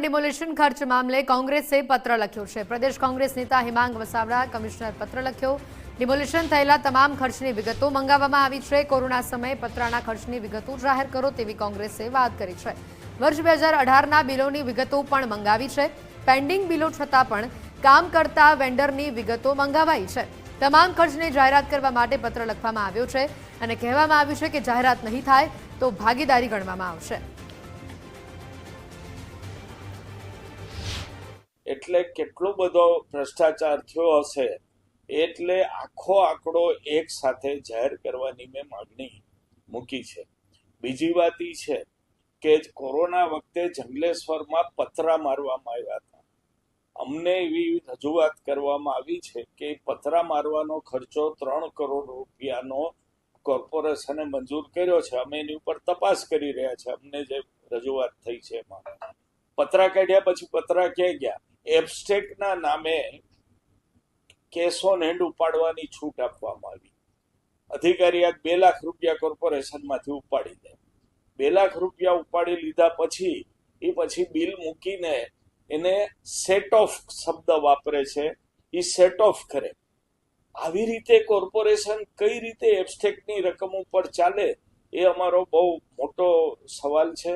Demolition ખર્ચ મામલે કોંગ્રેસે પત્ર લખ્યો છે। પ્રદેશ કોંગ્રેસ નેતા હિમાંગ વસાવડા કમિશનર પત્ર લખ્યો। ડિમોલિશન થયેલા તમામ ખર્ચની વિગતો મંગાવવામાં આવી છે। કોરોના સમયે પત્રાના ખર્ચની વિગતો જાહેર કરો તેવી કોંગ્રેસે વાત કરી છે। વર્ષ 2018ના બિલોની વિગતો પણ મંગાવી છે। પેન્ડિંગ બિલો છતાં પણ કામ કરતા વેન્ડરની વિગતો મંગાવાઈ છે। તમામ ખર્ચની જાહેરાત કરવા માટે પત્ર લખવામાં આવ્યો છે અને કહેવામાં આવ્યું છે કે જાહેરાત નહીં થાય તો ભાગીદારી ગણવામાં આવશે। એટલે કેટલો બધો ભ્રષ્ટાચાર થયો હશે એટલે આખો આંકડો એક સાથે જાહેર કરવાની મેં માંગણી મૂકી છે। બીજી વાત એ છે કે કોરોના વખતે જંગલેશ્વરમાં પતરા મારવામાં આવ્યા હતા। અમને એવી રજૂઆત કરવામાં આવી છે કે પતરા મારવાનો ખર્ચો 3 કરોડ રૂપિયાનો કોર્પોરેશને મંજૂર કર્યો છે। અમે એની ઉપર તપાસ કરી રહ્યા છે। અમને જે રજૂઆત થઈ છે એમાં પતરા કાઢ્યા પછી પતરા ક્યાં ગયા? એબસ્ટ્રેક્ટના નામે કેશ ઓન હેન્ડ ઉપાડવાની છૂટ આપવામાં આવી। અધિકારી આજ 2 લાખ રૂપિયા કોર્પોરેશનમાંથી ઉપાડી દે। 2 લાખ રૂપિયા ઉપાડી લીધા પછી બિલ મૂકીને એને સેટ ઓફ શબ્દ વાપરે છે, એ સેટ ઓફ કરે। આવી રીતે કોર્પોરેશન કઈ રીતે એબસ્ટ્રેક્ટની રકમ ઉપર ચાલે એ અમારો બહુ મોટો સવાલ છે।